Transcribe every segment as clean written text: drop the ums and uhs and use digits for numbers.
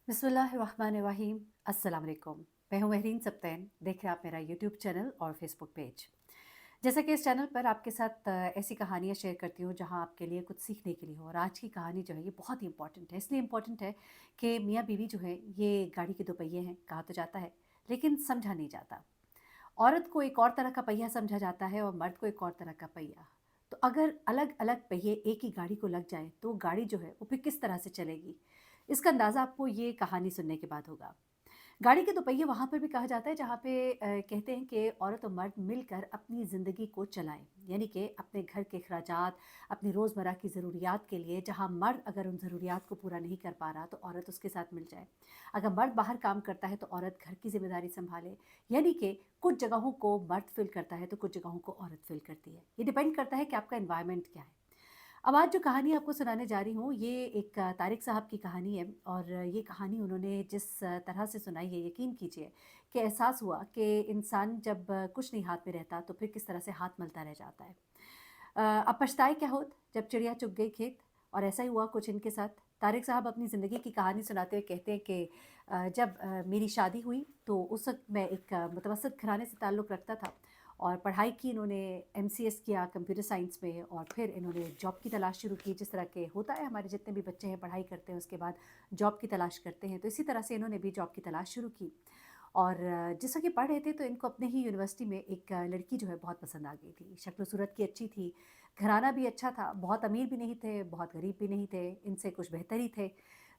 बिस्मिल्लाहिर्रहमानिर्रहीम। अस्सलाम वालेकुम। मैं हूं महरीन सब्तैन। देख रहे हैं आप मेरा यूट्यूब चैनल और फेसबुक पेज। जैसा कि इस चैनल पर आपके साथ ऐसी कहानियाँ शेयर करती हूँ जहाँ आपके लिए कुछ सीखने के लिए हो। और आज की कहानी जो है ये बहुत ही इंपॉर्टेंट है। इसलिए इम्पॉर्टेंट है कि मियाँ बीवी जो है ये गाड़ी के दो पहिए हैं, कहा तो जाता है लेकिन समझा नहीं जाता। औरत को एक और तरह का पहिया समझा जाता है और मर्द को एक और तरह का पहिया। तो अगर अलग अलग पहिए एक ही गाड़ी को लग जाए तो गाड़ी जो है वो फिर किस तरह से चलेगी, इसका अंदाज़ा आपको ये कहानी सुनने के बाद होगा। गाड़ी के दोपहिए वहाँ पर भी कहा जाता है जहाँ पे कहते हैं कि औरत और मर्द मिलकर अपनी ज़िंदगी को चलाएं, यानी कि अपने घर के अखराजात, अपनी रोज़मर्रा की ज़रूरियात के लिए जहाँ मर्द अगर उन ज़रूरियात को पूरा नहीं कर पा रहा तो औरत उसके साथ मिल जाए। अगर मर्द बाहर काम करता है तो औरत घर की ज़िम्मेदारी संभाले। यानी कि कुछ जगहों को मर्द फिल करता है तो कुछ जगहों को औरत फिल करती है। ये डिपेंड करता है कि आपका एनवायरनमेंट क्या है। अब आज जो कहानी आपको सुनाने जा रही हूँ ये एक तारिक साहब की कहानी है। और ये कहानी उन्होंने जिस तरह से सुनाई है, यकीन कीजिए कि एहसास हुआ कि इंसान जब कुछ नहीं हाथ में रहता तो फिर किस तरह से हाथ मलता रह जाता है। अब पछताए क्या होत जब चिड़िया चुग गई खेत। और ऐसा ही हुआ कुछ इनके साथ। तारिक साहब अपनी ज़िंदगी की कहानी सुनाते हुए कहते हैं कि जब मेरी शादी हुई तो उस वक्त मैं एक मुतवसत घराने से ताल्लुक़ रखता था। और पढ़ाई की इन्होंने एमसीएस किया कंप्यूटर साइंस में, और फिर इन्होंने जॉब की तलाश शुरू की। जिस तरह के होता है हमारे जितने भी बच्चे हैं पढ़ाई करते हैं उसके बाद जॉब की तलाश करते हैं, तो इसी तरह से इन्होंने भी जॉब की तलाश शुरू की। और जैसा कि पढ़ रहे थे तो इनको अपने ही यूनिवर्सिटी में एक लड़की जो है बहुत पसंद आ गई थी। शक्ल सूरत की अच्छी थी, घराना भी अच्छा था, बहुत अमीर भी नहीं थे, बहुत गरीब भी नहीं थे, इनसे कुछ बेहतर ही थे।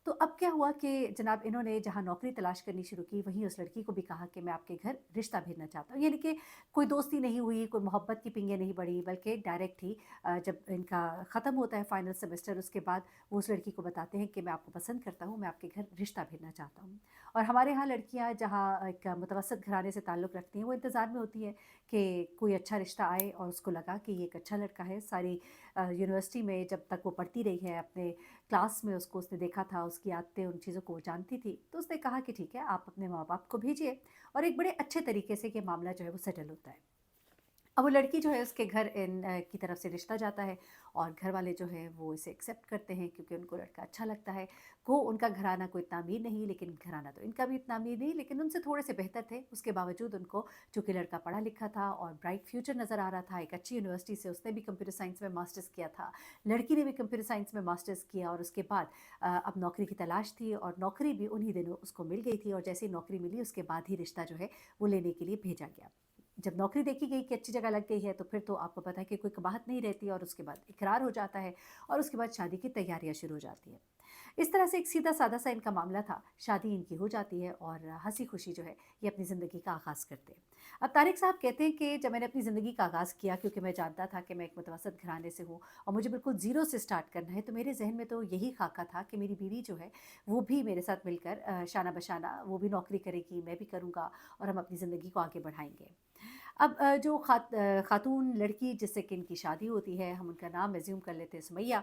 तो अब क्या हुआ कि जनाब इन्होंने जहाँ नौकरी तलाश करनी शुरू की वहीं उस लड़की को भी कहा कि मैं आपके घर रिश्ता भेजना चाहता हूँ। यानी कि कोई दोस्ती नहीं हुई, कोई मोहब्बत की पिंगें नहीं बढ़ी, बल्कि डायरेक्ट ही जब इनका ख़त्म होता है फाइनल सेमेस्टर उसके बाद वो उस लड़की को बताते हैं कि मैं आपको पसंद करता हूँ, मैं आपके घर रिश्ता भेजना चाहता हूँ। और हमारे यहाँ लड़कियाँ जहाँ एक मुतवसत घराने से ताल्लुक़ रखती हैं वो इंतज़ार में होती हैं कि कोई अच्छा रिश्ता आए और उसको लगा कि ये एक अच्छा लड़का है। सारी यूनिवर्सिटी में जब तक वो पढ़ती रही है अपने क्लास में उसको उसने देखा था, उसकी आदतें उन चीज़ों को वो जानती थी, तो उसने कहा कि ठीक है आप अपने माँ बाप को भेजिए। और एक बड़े अच्छे तरीके से ये मामला जो है वो सेटल होता है। अब वो लड़की जो है उसके घर की तरफ से रिश्ता जाता है और घर वाले जो है वो इसे एक्सेप्ट करते हैं क्योंकि उनको लड़का अच्छा लगता है। वो उनका घराना कोई इतना अमीर नहीं, लेकिन घराना तो इनका भी इतना अमीर नहीं, लेकिन उनसे थोड़े से बेहतर थे। उसके बावजूद उनको, चूँकि लड़का पढ़ा लिखा था और ब्राइट फ्यूचर नज़र आ रहा था, एक अच्छी यूनिवर्सिटी से उसने भी कंप्यूटर साइंस में मास्टर्स किया था, लड़की ने भी कंप्यूटर साइंस में मास्टर्स किया। और उसके बाद अब नौकरी की तलाश थी और नौकरी भी उन्हीं दिनों उसको मिल गई थी। और जैसे ही नौकरी मिली उसके बाद ही रिश्ता जो है वो लेने के लिए भेजा गया। जब नौकरी देखी गई कि अच्छी जगह लग गई है तो फिर तो आपको पता है कि कोई कबाहत नहीं रहती, और उसके बाद इकरार हो जाता है और उसके बाद शादी की तैयारियां शुरू हो जाती है। इस तरह से एक सीधा सादा सा इनका मामला था। शादी इनकी हो जाती है और हंसी खुशी जो है ये अपनी ज़िंदगी का आगाज़ करते हैं। अब तारिक साहब कहते हैं कि जब मैंने अपनी ज़िंदगी का आगाज़ किया, क्योंकि मैं जानता था कि मैं एक मुतवसत घराने से हूँ और मुझे बिल्कुल ज़ीरो से स्टार्ट करना है, तो मेरे जहन में तो यही खाका था कि मेरी बीवी जो है वो भी मेरे साथ मिलकर शाना बशाना वो भी नौकरी करेगी, मैं भी करूँगा, और हम अपनी ज़िंदगी को आगे बढ़ाएंगे। अब जो खातून लड़की जिससे कि इनकी शादी होती है, हम उनका नाम एज़्यूम कर लेते हैं सुमैया।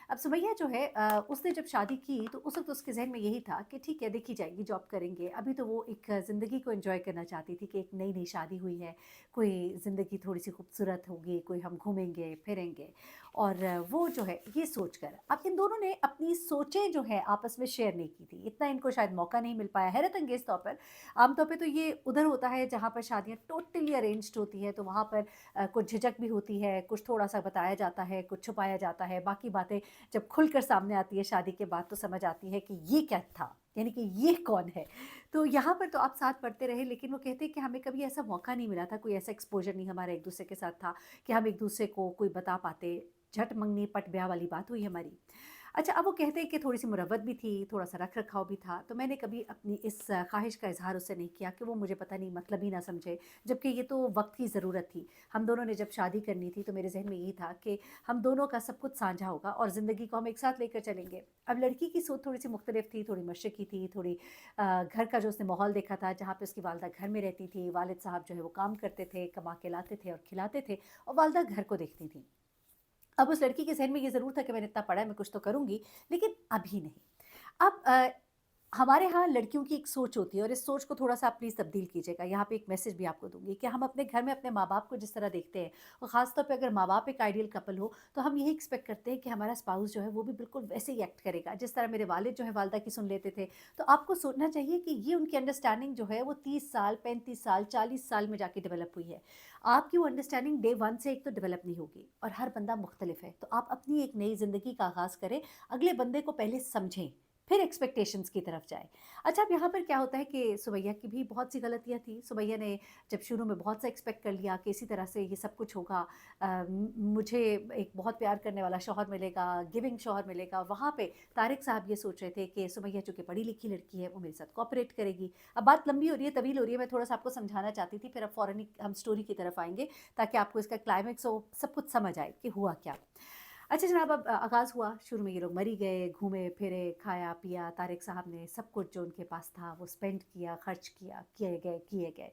अब सुमैया जो है उसने जब शादी की तो उस वक़्त उसके ज़हन में यही था कि ठीक है देखी जाएगी, जॉब करेंगे। अभी तो वो एक ज़िंदगी को एन्जॉय करना चाहती थी कि एक नई-नई शादी हुई है, कोई ज़िंदगी थोड़ी-सी खूबसूरत होगी, कोई हम घूमेंगे, फिरेंगे। और वो जो है ये सोचकर अब इन दोनों ने अपनी सोचें जो है आपस में शेयर नहीं की थी। इतना इनको शायद मौका नहीं मिल पाया, हैरत अंगेज़ तौर पर। आमतौर पे तो ये उधर होता है जहाँ पर शादियाँ टोटली अरेंज्ड होती हैं, तो वहाँ पर कुछ झिझक भी होती है, कुछ थोड़ा-सा बताया जाता है, कुछ छुपाया जाता है। बाकी बातें जब खुलकर सामने आती है शादी के बाद तो समझ आती है कि ये क्या था, यानी कि ये कौन है। तो यहाँ पर तो आप साथ पढ़ते रहे, लेकिन वो कहते हैं कि हमें कभी ऐसा मौका नहीं मिला था, कोई ऐसा एक्सपोज़र नहीं हमारा एक-दूसरे के साथ था कि हम एक-दूसरे को कोई बता पाते। झट मंगनी पट ब्याह वाली बात हुई हमारी। अच्छा, अब वो कहते हैं कि थोड़ी-सी मुरव्वत भी थी, थोड़ा-सा रख-रखाव भी था, तो मैंने कभी अपनी इस ख़्वाहिश का इज़हार उससे नहीं किया कि वो मुझे पता नहीं मतलबी ना समझे, जबकि ये तो वक़्त की ज़रूरत थी। हम दोनों ने जब शादी करनी थी तो मेरे ज़हन में यही था कि हम दोनों का सब कुछ साझा होगा और ज़िंदगी को हम एक साथ लेकर चलेंगे। अब लड़की की सोच थोड़ी-सी मुख्तलिफ़ थी, थोड़ी मशरक़ी थी, थोड़ी घर का जो उसने माहौल देखा था, जहाँ पे उसकी वालिदा घर में रहती थी, वालिद साहब जो है वो काम करते थे, कमा के लाते थे और खिलाते थे, और वालिदा घर को देखती थी। अब उस लड़की के ज़हन में ये ज़रूर था कि मैंने इतना पढ़ा है, मैं कुछ तो करूँगी, लेकिन अभी नहीं। अब हमारे यहाँ लड़कियों की एक सोच होती है और इस सोच को थोड़ा-सा आप प्लीज़ तब्दील कीजिएगा। यहाँ पे एक मैसेज भी आपको दूँगी कि हम अपने घर में अपने माँ-बाप को जिस तरह देखते हैं और ख़ास तौर पे अगर माँ-बाप एक आइडियल कपल हो, तो हम यही एक्सपेक्ट करते हैं कि हमारा स्पाउस जो है वो भी बिल्कुल वैसे ही एक्ट करेगा, जिस तरह मेरे वालिद जो है वालिदा की सुन लेते थे। तो आपको सोचना चाहिए कि ये उनकी अंडरस्टैंडिंग जो है वो 30 साल, 35 साल, 40 साल में जाके डेवलप हुई है। आपकी वो अंडरस्टैंडिंग डे 1 से एक तो डेवलप नहीं होगी और हर बंदा मुख्तलिफ है। तो आप अपनी एक नई ज़िंदगी का आगाज़ करें, अगले बंदे को पहले समझें, फिर एक्सपेक्टेशंस की तरफ जाएँ। अच्छा, अब यहाँ पर क्या होता है कि सुमैया की भी बहुत सी गलतियाँ थी। सुमैया ने जब शुरू में बहुत सा एक्सपेक्ट कर लिया कि इसी तरह से ये सब कुछ होगा, मुझे एक बहुत प्यार करने वाला शौहर मिलेगा, गिविंग शौहर मिलेगा। वहाँ पे तारिक साहब ये सोच रहे थे कि सुमैया चूँकि पढ़ी-लिखी लड़की है, वो मेरे साथ कोऑपरेट करेगी। अब बात लंबी हो रही है, तवील हो रही है, मैं थोड़ा-सा आपको समझाना चाहती थी, फिर अब फ़ौरन ही हम स्टोरी की तरफ आएँगे, ताकि आपको इसका क्लाइमेक्स हो, सब कुछ समझ आए कि हुआ क्या। अच्छा जनाब, अब आगाज़ हुआ, शुरू में ये लोग मरी गए, घूमे-फिरे, खाया-पिया, तारिक साहब ने सब कुछ जो उनके पास था वो स्पेंड किया, खर्च किया, किए गए, किए गए।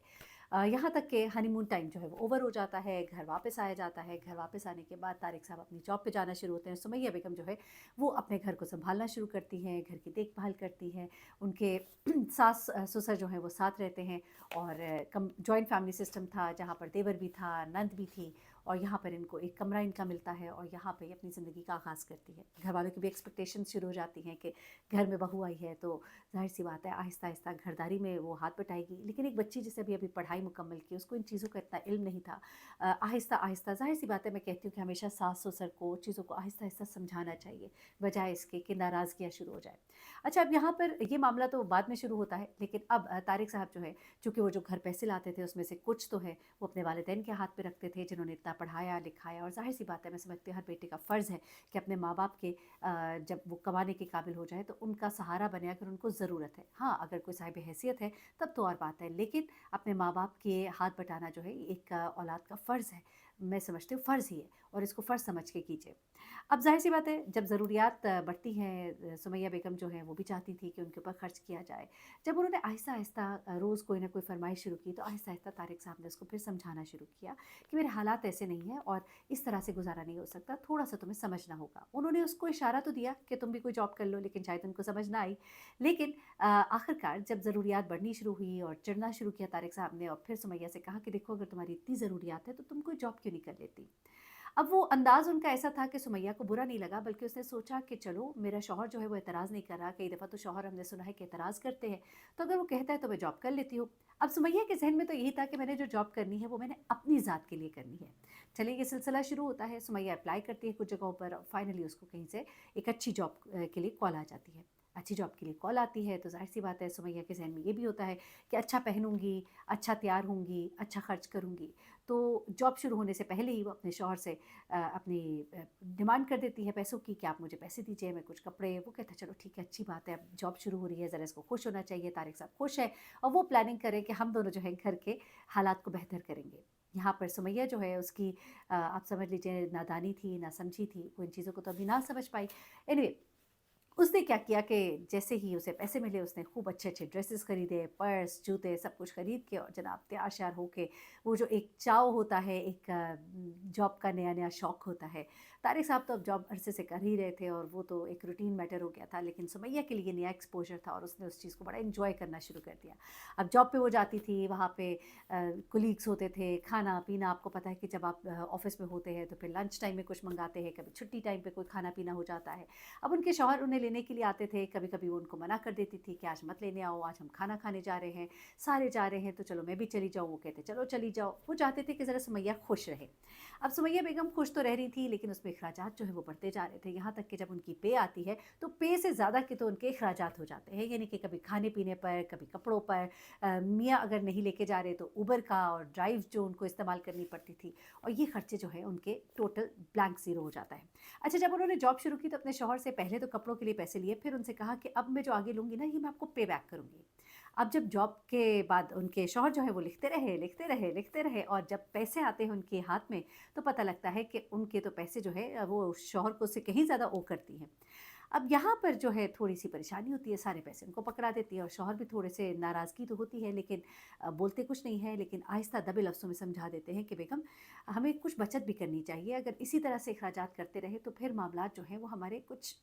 यहाँ तक कि हनीमून टाइम जो है वो ओवर हो जाता है, घर वापस आया जाता है, घर वापस आने के बाद तारिक साहब अपनी जॉब पे जाना शुरू होते हैं, सुमैया बेगम जो है वो अपने घर को सँभालना शुरू करती हैं, घर की देखभाल करती हैं, उनके ससुर जो हैं वो साथ रहते हैं और कम जॉइंट फैमिली सिस्टम था जहाँ पर देवर भी था, नंद भी थी और यहाँ पर इनको एक कमरा इनका मिलता है और यहाँ पे ये अपनी ज़िंदगी का आगाज़ करती है। घर वालों की भी एक्सपेक्टेशंस शुरू हो जाती हैं कि घर में बहू आई है तो ज़ाहिर-सी बात है आहिस्ता-आहिस्ता घरदारी में वो हाथ बटाएगी। लेकिन एक बच्ची जिसे अभी-अभी पढ़ाई मुकम्मल की, उसको इन चीज़ों का इतना इल्म नहीं था। आहिस्ता-आहिस्ता ज़ाहिर-सी बात है, मैं कहती हूँ कि हमेशा सास-ससुर को चीज़ों को आहिस्ता-आहिस्ता समझाना चाहिए, बजाए इसके कि नाराज़गियाँ शुरू हो जाएँ। अच्छा, अब यहाँ पर ये मामला तो बाद में शुरू होता है, लेकिन अब तारिक साहब जो है, चूँकि वो जो घर पैसे लाते थे उसमें से कुछ तो है वो अपने वालिदैन के हाथ पे रखते थे जिन्होंने इतना पढ़ाया लिखाया, और ज़ाहिर सी बात है मैं समझती हूँ हर बेटे का फ़र्ज़ है कि अपने माँ बाप के जब वो कमाने के काबिल हो जाए तो उनका सहारा बने अगर उनको ज़रूरत है। हाँ, अगर कोई साहिब हैसियत है तब तो और बात है, लेकिन अपने माँ बाप के हाथ बटाना जो है ये एक औलाद का फ़र्ज़ है। मैं समझती हूँ फ़र्ज़ ही है और इसको फ़र्ज़ समझ के कीजिए। अब ज़ाहिर-सी बात है जब ज़रूरियात बढ़ती हैं, सुमैया बेगम जो हैं वो भी चाहती थी कि उनके ऊपर खर्च किया जाए। जब उन्होंने आहिस्ता-आहिस्ता रोज़ कोई ना कोई फ़रमाइश शुरू की तो आहिस्ता-आहिस्ता तारिक साहब ने उसको फिर समझाना शुरू किया कि मेरे हालात ऐसे नहीं हैं और इस तरह से गुज़ारा नहीं हो सकता, थोड़ा-सा तुम्हें समझना होगा। उन्होंने उसको इशारा तो दिया कि तुम भी कोई जॉब कर लो, लेकिन शायद उनको समझ ना आई। लेकिन आखिरकार जब ज़रूरियात बढ़नी शुरू हुई और चिढ़ना शुरू किया तारिक साहब ने और फिर सुमैया से कहा कि देखो, अगर तुम्हारी इतनी ज़रूरियात है तो तुम कोई जॉब क्यों नहीं कर लेती? अब वो अंदाज़ उनका ऐसा था कि सुमैया को बुरा नहीं लगा, बल्कि उसने सोचा कि चलो मेरा शौहर जो है वो एतराज़ नहीं कर रहा, कई दफ़ा तो शौहर हमने सुना है कि एतराज़ करते हैं, तो अगर वो कहता है तो मैं जॉब कर लेती हूँ। अब सुमैया के ज़हन में तो यही था कि मैंने जो जॉब करनी है वो मैंने अपनी ज़ात के लिए करनी है। चलिए ये सिलसिला शुरू होता है, सुमैया अप्लाई करती है कुछ जगहों पर और फाइनली उसको कहीं से एक अच्छी जॉब के लिए कॉल आ जाती है। अच्छी जॉब के लिए कॉल आती है तो ज़ाहिर-सी बात है सुमैया के ज़हन में ये भी होता है कि अच्छा पहनूँगी, अच्छा तैयार होंगी, अच्छा खर्च करूँगी। तो जॉब शुरू होने से पहले ही वो अपने शौहर से अपनी डिमांड कर देती है पैसों की कि आप मुझे पैसे दीजिए, मैं कुछ कपड़े, वो कहता है चलो ठीक है, अच्छी बात है, अब जॉब शुरू हो रही है, ज़रा इसको खुश होना चाहिए, तारिक साहब खुश है और वो प्लानिंग करें कि हम दोनों जो है घर के हालात को बेहतर करेंगे। यहाँ पर सुमैया जो है उसकी आप समझ लीजिए नादानी थी, नासमझी थी, वो इन चीज़ों को तो अभी ना समझ पाई। एनीवे, उसने क्या किया कि जैसे ही उसे पैसे मिले उसने खूब अच्छे-अच्छे ड्रेसेस खरीदे, पर्स, जूते सब कुछ खरीद के और जनाब तैयार-श्यार होके, वो जो एक चाव होता है, एक जॉब का नया-नया शौक होता है। तारिक साहब तो अब जॉब अरसे से कर ही रहे थे और वो तो एक रूटीन मैटर हो गया था, लेकिन सुमैया के लिए नया एक्सपोज़र था और उसने उस चीज़ को बड़ा एन्जॉय करना शुरू कर दिया। अब जॉब पे वो जाती थी, वहाँ पे कोलीग्स होते थे, खाना-पीना, आपको पता है कि जब आप ऑफ़िस में होते हैं तो फिर लंच टाइम में कुछ मँगाते हैं, कभी छुट्टी टाइम पे कोई खाना-पीना हो जाता है। अब उनके शौहर उन्हें लेने के लिए आते थे, कभी-कभी वो उनको मना कर देती थी कि आज मत लेने आओ, आज हम खाना खाने जा रहे हैं, सारे जा रहे हैं तो चलो मैं भी चली जाऊँ, वो कहते चलो चली जाओ। वो चाहते थे कि ज़रा सुमैया खुश रहे। अब सुमैया बेगम खुश तो रह रही थी, लेकिन उसमें अखराजात जो है वो बढ़ते जा रहे थे, यहाँ तक कि जब उनकी पे आती है तो पे से ज़्यादा के तो उनके अखराजात हो जाते हैं, यानी कि कभी खाने-पीने पर, कभी कपड़ों पर, मियाँ अगर नहीं लेके जा रहे तो उबर का और ड्राइव जो उनको इस्तेमाल करनी पड़ती थी, और ये खर्चे जो हैं उनके टोटल ब्लैंक ज़ीरो हो जाता है। अच्छा, जब उन्होंने जॉब शुरू की तो अपने शौहर से पहले तो कपड़ों के लिए पैसे लिए, फिर उनसे कहा कि अब मैं जो आगे लूँगी ना ये मैं आपको पे बैक करूँगी। अब जब जॉब के बाद उनके शौहर जो है वो लिखते रहे, लिखते रहे, लिखते रहे और जब पैसे आते हैं उनके हाथ में तो पता लगता है कि उनके तो पैसे जो है वो शौहर को उससे कहीं ज़्यादा ओ करती हैं। अब यहाँ पर जो है थोड़ी-सी परेशानी होती है, सारे पैसे उनको पकड़ा देती है और शौहर भी थोड़े से नाराज़गी तो होती है, लेकिन बोलते कुछ नहीं है, लेकिन आहिस्ता दबे लफ्ज़ों में समझा देते हैं कि बेगम, हमें कुछ बचत भी करनी चाहिए, अगर इसी तरह से अखराजात करते रहे तो फिर मामलात जो हैं वो हमारे कुछ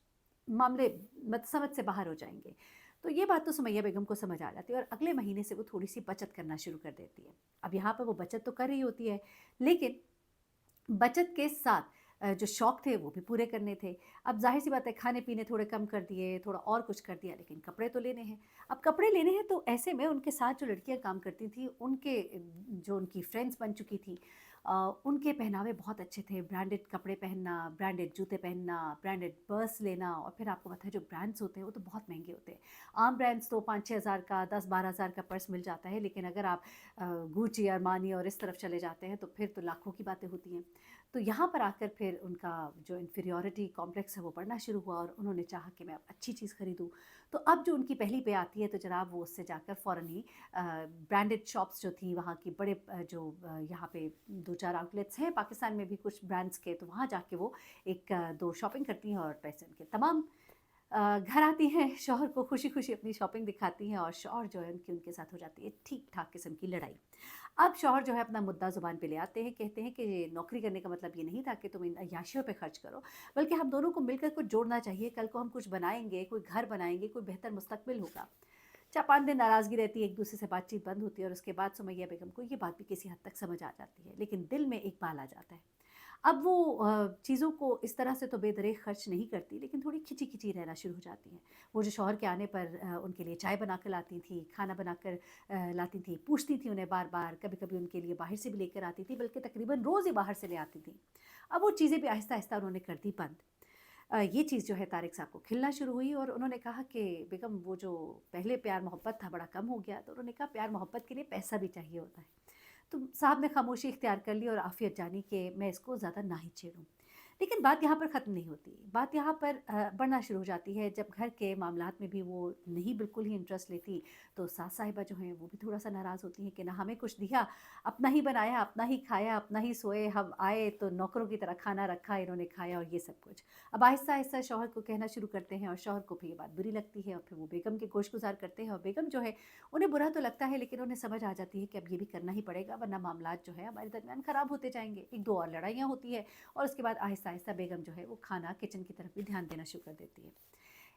मामले मत समझ से बाहर हो जाएँगे। तो ये बात तो सुमैया बेगम को समझ आ जाती है और अगले महीने से वो थोड़ी-सी बचत करना शुरू कर देती है। अब यहाँ पर वो बचत तो कर रही होती है, लेकिन बचत के साथ जो शौक थे वो भी पूरे करने थे। अब ज़ाहिर-सी बात है खाने-पीने थोड़े कम कर दिए, थोड़ा और कुछ कर दिया, लेकिन कपड़े तो लेने हैं। अब कपड़े लेने हैं तो ऐसे में उनके साथ जो लड़कियाँ काम करती थीं, उनके जो उनकी फ्रेंड्स बन चुकी थीं, उनके पहनावे बहुत अच्छे थे। ब्रांडेड कपड़े पहनना, ब्रांडेड जूते पहनना, ब्रांडेड पर्स लेना, और फिर आपको पता है जो ब्रांड्स होते हैं वो तो बहुत महँगे होते हैं। आम ब्रांड्स तो 5-6 हज़ार का, 10-12 हज़ार का पर्स मिल जाता है, लेकिन अगर आप गुची, अरमानी और इस तरफ चले जाते हैं तो फिर तो लाखों की बातें होती हैं। तो यहाँ पर आकर फिर उनका जो इन्फीरियॉरिटी कॉम्प्लेक्स है वो बढ़ना शुरू हुआ और उन्होंने चाहा कि मैं अब अच्छी चीज़ खरीदूँ। तो अब जो उनकी पहली पे आती है तो जनाब वो उससे जाकर फ़ौरन ही ब्रांडेड शॉप्स जो थी वहाँ की बड़े यहाँ पे 2-4 आउटलेट्स हैं पाकिस्तान में भी कुछ ब्रांड्स के, तो वहाँ जाके वो 1-2 शॉपिंग करती हैं और पैसे उनके तमाम घर आती हैं, शौहर को खुशी-खुशी अपनी शॉपिंग दिखाती हैं और शौहर जो है उनके साथ हो जाती है ठीक-ठाक किस्म की लड़ाई। अब शौहर जो है अपना मुद्दा ज़ुबान पे ले आते हैं, कहते हैं कि नौकरी करने का मतलब ये नहीं था कि तुम इन अय्याशियों पे खर्च करो, बल्कि हम दोनों को मिलकर कुछ जोड़ना चाहिए, कल को हम कुछ बनाएँगे, कोई घर बनाएँगे, कोई बेहतर मुस्तकबिल होगा। 4-5 दिन नाराज़गी रहती है, एक-दूसरे से बातचीत बंद होती है और उसके बाद सुमैया बेगम को ये बात भी किसी हद तक समझ आ जाती है, लेकिन दिल में एक बाल आ जाता है। अब वो चीज़ों को इस तरह से तो बेदरेग खर्च नहीं करती, लेकिन थोड़ी खिंची-खिंची रहना शुरू हो जाती हैं। वो जो शौहर के आने पर उनके लिए चाय बना कर लाती थीं, खाना बनाकर लाती थीं, पूछती थीं उन्हें बार-बार, कभी-कभी उनके लिए बाहर से भी लेकर आती थीं, बल्कि तकरीबन रोज़ ही बाहर से ले आती थीं। अब वो चीज़ें भी आहिस्ता-आहिस्ता उन्होंने कर दी बंद। ये चीज़ जो है तारिक साहब को खिलना शुरू हुई और उन्होंने कहा कि बेगम वो जो पहले प्यार-मोहब्बत था बड़ा कम हो गया, तो उन्होंने कहा प्यार-मोहब्बत के लिए पैसा भी चाहिए होता है। तो साहब ने खामोशी इख्तियार कर ली और आफ़ियत जानी कि मैं इसको ज़्यादा ना ही छेड़ूँ। लेकिन बात यहाँ पर ख़त्म नहीं होती। बात यहाँ पर बढ़ना शुरू हो जाती है जब घर के मामलात में भी वो नहीं बिल्कुल ही इंटरेस्ट लेती, तो सास साहिबा जो हैं वो भी थोड़ा-सा नाराज़ होती हैं कि ना हमें कुछ दिया, अपना ही बनाया, अपना ही खाया, अपना ही सोए, हम आए तो नौकरों की तरह खाना रखा, इन्होंने खाया और ये सब कुछ। अब आहिस्ता-आहिस्ता शौहर को कहना शुरू करते हैं और शौहर को भी ये बात बुरी लगती है और फिर वो बेगम के गोशगुज़ार करते हैं और बेगम जो है उन्हें बुरा तो लगता है, लेकिन उन्हें समझ आ जाती है कि अब ये भी करना ही पड़ेगा वरना मामलात जो है हमारे दरमियान ख़राब होते जाएँगे। 1-2 और लड़ाइयाँ होती है और उसके बाद आहिस्ता-आहिस्ता बेगम जो है वो खाना किचन की तरफ भी ध्यान देना शुरू कर देती है।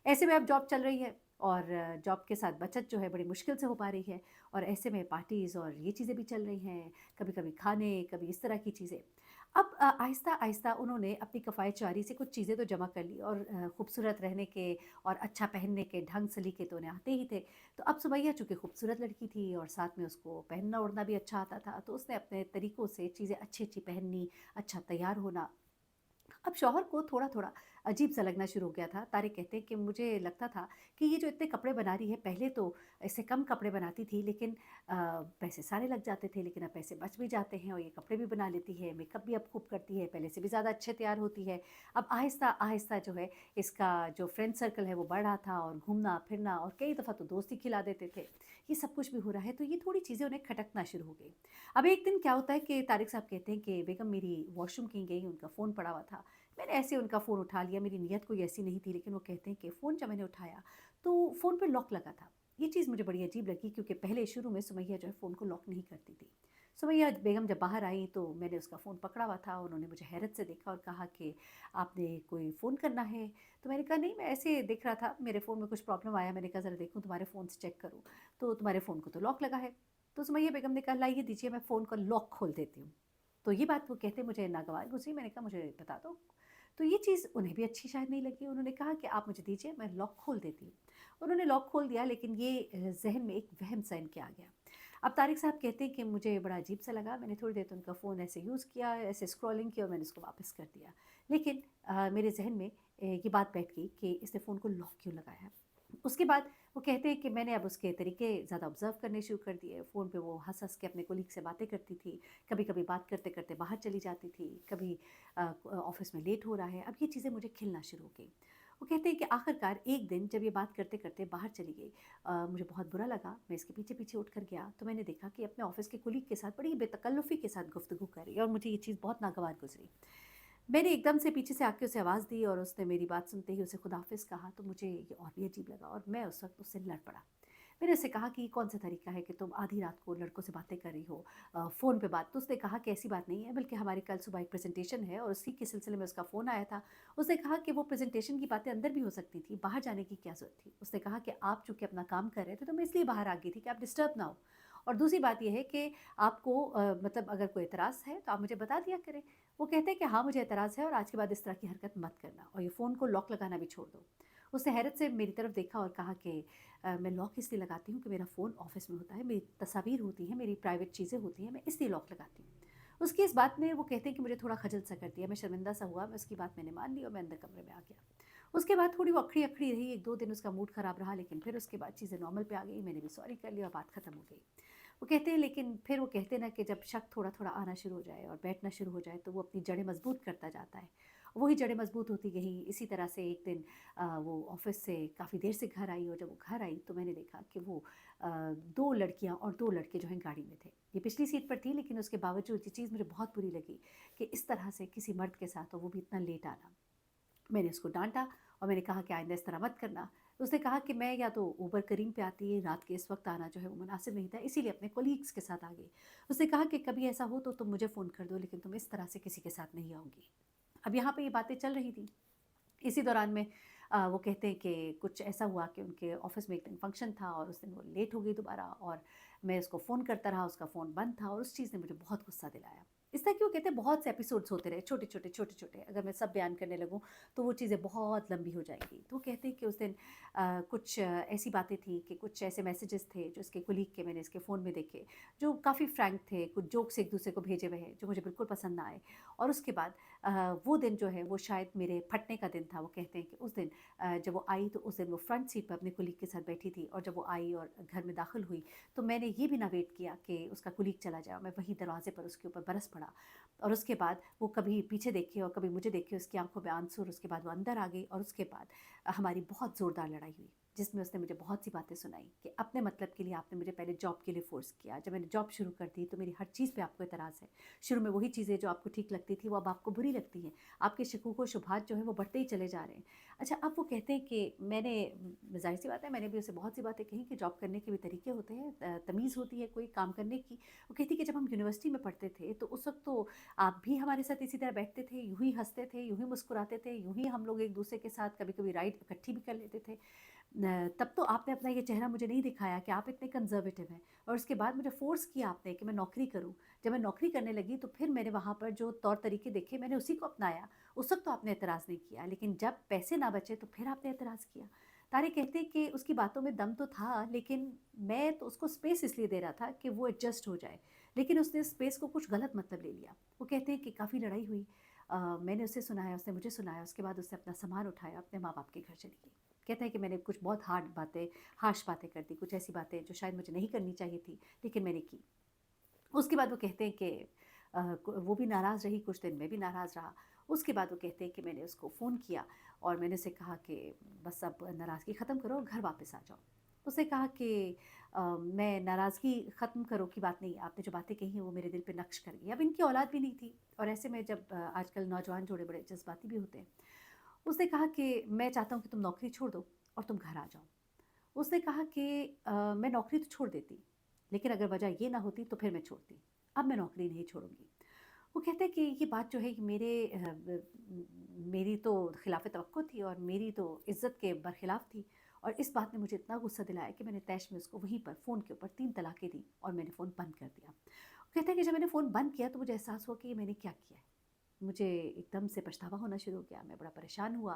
ऐसे में अब जॉब चल रही है और जॉब के साथ बचत जो है बड़ी मुश्किल से हो पा रही है और ऐसे में पार्टीज़ और ये चीज़ें भी चल रही हैं, कभी-कभी खाने, कभी इस तरह की चीज़ें। अब आहिस्ता-आहिस्ता उन्होंने अपनी किफ़ायत-चारी से कुछ चीज़ें तो जमा कर ली और खूबसूरत रहने के और अच्छा पहनने के ढंग सलीके तो उन्हें आते ही थे। तो अब सुमैया चूँकि खूबसूरत लड़की थी और साथ में उसको पहनना-ओढ़ना भी अच्छा आता था, तो उसने अपने तरीकों से चीज़ें अच्छी-अच्छी पहननी, अच्छा तैयार होना। अब शौहर को थोड़ा-थोड़ा अजीब-सा लगना शुरू हो गया था। तारिक कहते हैं कि मुझे लगता था कि ये जो इतने कपड़े बना रही है, पहले तो इससे कम कपड़े बनाती थी, लेकिन पैसे सारे लग जाते थे, लेकिन अब पैसे बच भी जाते हैं और ये कपड़े भी बना लेती है, मेकअप भी अब खूब करती है, पहले से भी ज़्यादा अच्छे तैयार होती है। अब आहिस्ता-आहिस्ता जो है, इसका जो फ्रेंड सर्कल है, वो बढ़ रहा था और घूमना-फिरना और कई दफ़ा तो दोस्त ही खिला देते थे। ये सब कुछ भी हो रहा है, तो ये थोड़ी चीज़ें उन्हें खटकना शुरू हो गई। अब एक दिन क्या होता है कि तारिक साहब कहते हैं कि बेगम मेरी वॉशरूम कहीं गई, उनका फ़ोन पड़ा हुआ था। मैंने ऐसे उनका फ़ोन उठा लिया, मेरी नीयत कोई ऐसी नहीं थी, लेकिन वो कहते हैं कि फ़ोन जब मैंने उठाया, तो फ़ोन पे लॉक लगा था। ये चीज़ मुझे बड़ी अजीब लगी क्योंकि पहले शुरू में सुमैया जो है फ़ोन को लॉक नहीं करती थी। सुमैया बेगम जब बाहर आई तो मैंने उसका फ़ोन पकड़ा हुआ था, उन्होंने मुझे हैरत से देखा और कहा कि आपने कोई फ़ोन करना है? तो मैंने कहा नहीं, मैं ऐसे देख रहा था, मेरे फ़ोन में कुछ प्रॉब्लम आया, मैंने कहा ज़रा देखूँ तुम्हारे फ़ोन से चेक करूँ, तो तुम्हारे फ़ोन को तो लॉक लगा है। तो सुमैया बेगम ने कहा लाइए दीजिए, मैं फ़ोन का लॉक खोल देती हूँ। तो ये बात वो कहते मुझे नागवार गुज़री, मैंने कहा मुझे बता दो। तो ये चीज़ उन्हें भी अच्छी शायद नहीं लगी, उन्होंने कहा कि आप मुझे दीजिए, मैं लॉक खोल देती हूँ। उन्होंने लॉक खोल दिया, लेकिन ये ज़हन में एक वहम-सा इनके आ गया। अब तारिक साहब कहते हैं कि मुझे बड़ा अजीब-सा लगा, मैंने थोड़ी देर तो उनका फ़ोन ऐसे यूज़ किया, ऐसे स्क्रॉलिंग किया और मैंने उसको वापस कर दिया। लेकिन मेरे ज़हन में ये बात बैठ गई कि इसने फ़ोन को लॉक क्यों लगाया? उसके बाद वो कहते हैं कि मैंने अब उसके तरीके ज़्यादा ऑब्ज़र्व करने शुरू कर दिए। फ़ोन पे वो हँस-हँस के अपने कोलीग से बातें करती थी, कभी-कभी बात करते-करते बाहर चली जाती थी, कभी ऑफ़िस में लेट हो रहा है। अब ये चीज़ें मुझे खिलना शुरू हो गई। वो कहते हैं कि आखिरकार एक दिन जब ये बात करते-करते बाहर चली गई, मुझे बहुत बुरा लगा। मैं इसके पीछे-पीछे उठ कर गया, तो मैंने देखा कि अपने ऑफ़िस के कोलीग के साथ बड़ी बेतकल्लुफ़ी के साथ गुफ्तगू कर रही है और मुझे ये चीज़ बहुत नागवार गुज़री। मैंने एकदम से पीछे से आके उसे आवाज़ दी और उसने मेरी बात सुनते ही उसे खुदाफ़िज़ कहा, तो मुझे ये और भी अजीब लगा और मैं उस वक़्त उससे लड़ पड़ा। मैंने उससे कहा कि ये कौन सा तरीका है कि तुम आधी रात को लड़कों से बातें कर रही हो, फ़ोन पे बात। तो उसने कहा कि ऐसी बात नहीं है, बल्कि हमारी कल सुबह एक प्रेजेंटेशन है और उसी के सिलसिले में उसका फ़ोन आया था। उसने कहा कि वो प्रेजेंटेशन की बातें अंदर भी हो सकती थी, बाहर जाने की क्या ज़रूरत थी। उसने कहा कि आप चूँकि अपना काम कर रहे थे तो मैं इसलिए बाहर आ गई थी कि आप डिस्टर्ब ना हो, और दूसरी बात ये है कि आपको मतलब अगर कोई एतराज़ है तो आप मुझे बता दिया करें। वो कहते हैं कि हाँ, मुझे एतराज़ है और आज के बाद इस तरह की हरकत मत करना, और ये फ़ोन को लॉक लगाना भी छोड़ दो। उसने हैरत से मेरी तरफ देखा और कहा कि मैं लॉक इसलिए लगाती हूँ कि मेरा फ़ोन ऑफ़िस में होता है, मेरी तस्वीर होती हैं, मेरी प्राइवेट चीज़ें होती हैं, मैं इसलिए लॉक लगाती हूँ। उसकी इस बात ने वो कहते हैं कि मुझे थोड़ा खजल सा कर दिया, मैं शर्मिंदा सा हुआ, मैं उसकी बात मैंने मान ली और मैं अंदर कमरे में आ गया। उसके बाद थोड़ी वो अखड़ी-अखड़ी रही, 1-2 दिन उसका मूड ख़राब रहा, लेकिन फिर उसके बाद चीज़ें नॉर्मल पे आ गई, मैंने भी सॉरी कर लिया और बात ख़त्म हो गई। वो कहते हैं, लेकिन फिर वो कहते हैं ना कि जब शक थोड़ा-थोड़ा आना शुरू हो जाए और बैठना शुरू हो जाए तो वो अपनी जड़ें मज़बूत करता जाता है। वही जड़ें मज़बूत होती गई। इसी तरह से एक दिन वो ऑफ़िस से काफ़ी देर से घर आई, और जब वो घर आई तो मैंने देखा कि वो 2 लड़कियाँ और 2 लड़के जो हैं गाड़ी में थे। ये पिछली सीट पर थी, लेकिन उसके बावजूद ये चीज़ मुझे बहुत बुरी लगी कि इस तरह से किसी मर्द के साथ, और वो भी इतना लेट आना। मैंने उसको डाँटा और मैंने कहा कि आइंदा इस तरह मत करना। उसने कहा कि मैं या तो ऊबर करीम पे आती, रात के इस वक़्त आना जो है वो मुनासिब नहीं था, इसीलिए अपने कोलीग्स के साथ आ गई। उसने कहा कि कभी ऐसा हो तो तुम मुझे फ़ोन कर दो, लेकिन तुम इस तरह से किसी के साथ नहीं आऊँगी। अब यहाँ पे ये बातें चल रही थी। इसी दौरान में वो कहते हैं कि कुछ ऐसा हुआ कि उनके ऑफ़िस में एक दिन फंक्शन था और उस दिन वो लेट हो गई दोबारा, और मैं उसको फ़ोन करता रहा, उसका फ़ोन बंद था, और उस चीज़ ने मुझे बहुत गुस्सा दिलाया। इस तरह के वो कहते हैं बहुत से एपिसोड्स होते रहे, छोटे-छोटे, छोटे-छोटे। अगर मैं सब बयान करने लगूँ तो वो चीज़ें बहुत लंबी हो जाएँगी। तो वो कहते हैं कि उस दिन कुछ ऐसी बातें थी कि कुछ ऐसे मैसेजेस थे जो उसके कोलीग के मैंने इसके फ़ोन में देखे, जो काफ़ी फ्रैंक थे, कुछ जोक्स एक-दूसरे को भेजे हुए हैं, जो मुझे बिल्कुल पसंद ना आए। और उसके बाद वो दिन जो है वो शायद मेरे फटने का दिन था। वो कहते हैं कि उस दिन जब वो आई तो उस दिन वो फ्रंट सीट पे अपने कुलीग के साथ बैठी थी, और जब वो आई और घर में दाखिल हुई तो मैंने ये भी ना वेट किया कि उसका कुलीग चला जाए, और मैं वहीं दरवाजे पर उसके ऊपर बरस पड़ा। और उसके बाद वो कभी पीछे देखे और कभी मुझे देखे, उसकी आंखों में आंसू, और उसके बाद वो अंदर आ गई, और उसके बाद हमारी बहुत ज़ोरदार लड़ाई हुई, जिसमें उसने मुझे बहुत सी बातें सुनाई कि अपने मतलब के लिए आपने मुझे पहले जॉब के लिए फ़ोर्स किया, जब मैंने जॉब शुरू कर दी तो मेरी हर चीज़ पे आपको एतराज़ है। शुरू में वही चीज़ें जो आपको ठीक लगती थी वो अब आपको बुरी लगती हैं। आपके शकूक व शुबहात जो हैं वो बढ़ते ही चले जा रहे हैं। अच्छा, अब वो कहते हैं कि मैंने ज़ाहिर-सी बात है, मैंने भी उसे बहुत सी बातें कही कि जॉब करने के भी तरीके होते हैं, तमीज़ होती है कोई काम करने की। वो कहती कि जब हम यूनिवर्सिटी में पढ़ते थे तो उस वक़्त तो आप भी हमारे साथ इसी तरह बैठते थे, यूँ ही हँसते थे, यूँ ही मुस्कुराते थे, यूँ ही हम लोग एक-दूसरे के साथ कभी-कभी राइड इकट्ठी भी कर लेते थे। तब तो आपने अपना ये चेहरा मुझे नहीं दिखाया कि आप इतने कंज़र्वेटिव हैं, और उसके बाद मुझे फ़ोर्स किया आपने कि मैं नौकरी करूँ। जब मैं नौकरी करने लगी तो फिर मैंने वहाँ पर जो तौर तरीके देखे मैंने उसी को अपनाया। उस वक़्त तो आपने एतराज़ नहीं किया, लेकिन जब पैसे ना बचे तो फिर आपने एतराज़ किया। तारे कहते हैं कि उसकी बातों में दम तो था, लेकिन मैं तो उसको स्पेस इसलिए दे रहा था कि वो एडजस्ट हो जाए। लेकिन उसने स्पेस को कुछ गलत मतलब ले लिया। वो कहते हैं कि काफ़ी लड़ाई हुई। मैंने उसे सुनाया, उसने मुझे सुनाया, उसके बाद उसने अपना सामान उठाया, अपने माँ-बाप के घर चली गई। कहता है कि मैंने कुछ बहुत हार्श बातें कर दी, कुछ ऐसी बातें जो शायद मुझे नहीं करनी चाहिए थी, लेकिन मैंने की। उसके बाद वो कहते हैं कि वो भी नाराज़ रही कुछ दिन, मैं भी नाराज़ रहा। उसके बाद वो कहते हैं कि मैंने उसको फ़ोन किया और मैंने उसे कहा कि बस अब नाराज़गी ख़त्म करो और घर वापस आ जाओ। उसने कहा कि मैं नाराज़गी ख़त्म करो की बात नहीं, आपने जो बातें कही हैं वो मेरे दिल पे नक़्श कर गई। अब इनकी औलाद भी नहीं थी, और ऐसे में जब आजकल नौजवान जोड़े बड़े जज़्बाती भी होते हैं। उसने कहा कि मैं चाहता हूँ कि तुम नौकरी छोड़ दो और तुम घर आ जाओ। उसने कहा कि मैं नौकरी तो छोड़ देती, लेकिन अगर वजह ये ना होती तो फिर मैं छोड़ती। अब मैं नौकरी नहीं छोड़ूँगी। वो कहते हैं कि ये बात जो है कि मेरी तो खिलाफ़ तवक्को थी और मेरी तो इज़्ज़त के बरखिलाफ़ थी, और इस बात ने मुझे इतना गुस्सा दिलाया कि मैंने तैश में उसको वहीं पर फ़ोन के ऊपर 3 तलाक़ें दी और मैंने फ़ोन बंद कर दिया। वो कहते हैं कि जब मैंने फ़ोन बंद किया तो मुझे एहसास हुआ कि ये मैंने क्या किया है। मुझे एकदम से पछतावा होना शुरू हो गया, मैं बड़ा परेशान हुआ,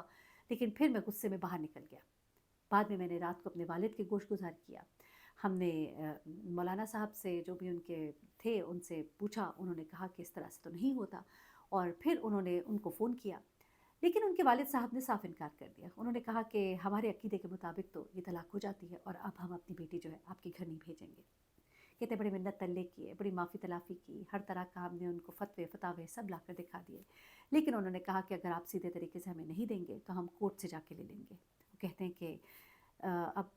लेकिन फिर मैं गुस्से में बाहर निकल गया। बाद में मैंने रात को अपने वालिद के गोश-गुज़ार किया। हमने मौलाना साहब से, जो भी उनके थे, उनसे पूछा, उन्होंने कहा कि इस तरह से तो नहीं होता, और फिर उन्होंने उनको फ़ोन किया। लेकिन उनके वालिद साहब ने साफ़ इनकार कर दिया। उन्होंने कहा कि हमारे अक़ीदे के मुताबिक तो ये तलाक हो जाती है और अब हम अपनी बेटी जो है आपके घर नहीं भेजेंगे। कहते बड़ी मिन्नत तल्ले किए, बड़ी माफ़ी-तलाफ़ी की, हर तरह का हमने उनको फ़तवे, फ़तावे सब लाकर दिखा दिए। लेकिन उन्होंने कहा कि अगर आप सीधे तरीके से हमें नहीं देंगे तो हम कोर्ट से जाके ले लेंगे। वो कहते हैं कि अब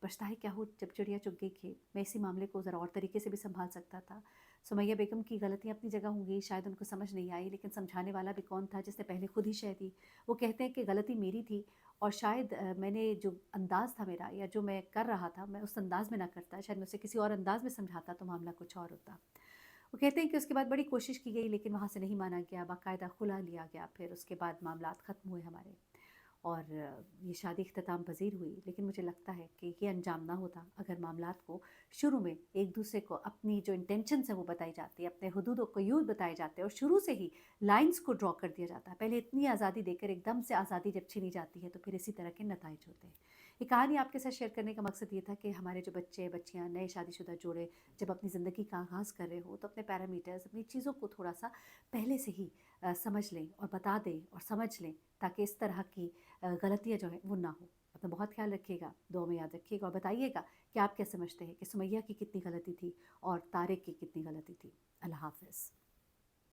पछताए क्या हो जब चिड़िया चुग गई खेत। मैं इसी मामले को ज़रा और तरीके से भी सँभाल सकता था। सुमैया बेगम की गलतियाँ अपनी जगह होंगी, शायद उनको समझ नहीं आई, लेकिन समझाने वाला भी कौन था जिसने पहले खुद ही शह दी। वो कहते हैं कि गलती मेरी थी और शायद मैंने जो अंदाज़ था मेरा या जो मैं कर रहा था, मैं उस अंदाज़ में ना करता, शायद मैं उसे किसी और अंदाज़ में समझाता तो मामला कुछ और होता। वो कहते हैं कि उसके बाद बड़ी कोशिश की गई लेकिन वहाँ से नहीं माना गया, बाकायदा खुला लिया गया। फिर उसके बाद मामलात ख़त्म हुए हमारे और ये शादी इख्तिताम पज़ीर हुई। लेकिन मुझे लगता है कि ये अंजाम ना होता अगर मामलात को शुरू में एक दूसरे को अपनी जो इंटेंशंस हैं वो बताई जाती है, अपने हुदूद और क़यूद बताए जाते हैं और शुरू से ही लाइन्स को ड्रॉ कर दिया जाता है। पहले इतनी आज़ादी देकर एकदम से आज़ादी जब छीनी जाती है तो फिर इसी तरह के नताइज होते हैं। ये कहानी आपके साथ शेयर करने का मकसद ये था कि हमारे जो बच्चे बच्चियाँ नए शादीशुदा जोड़े जब अपनी ज़िंदगी का आगाज़ कर रहे हो तो अपने पैरामीटर्स अपनी चीज़ों को थोड़ा सा पहले से ही समझ लें और बता दें और समझ लें, ताकि इस तरह की गलतियाँ जो हैं वो ना हो। अपना बहुत ख्याल रखिएगा, दुआ में याद रखिएगा और बताइएगा कि आप क्या समझते हैं कि सुमैया की कितनी गलती थी और तारिक की कितनी गलती थी। अल्लाह हाफ़िज़।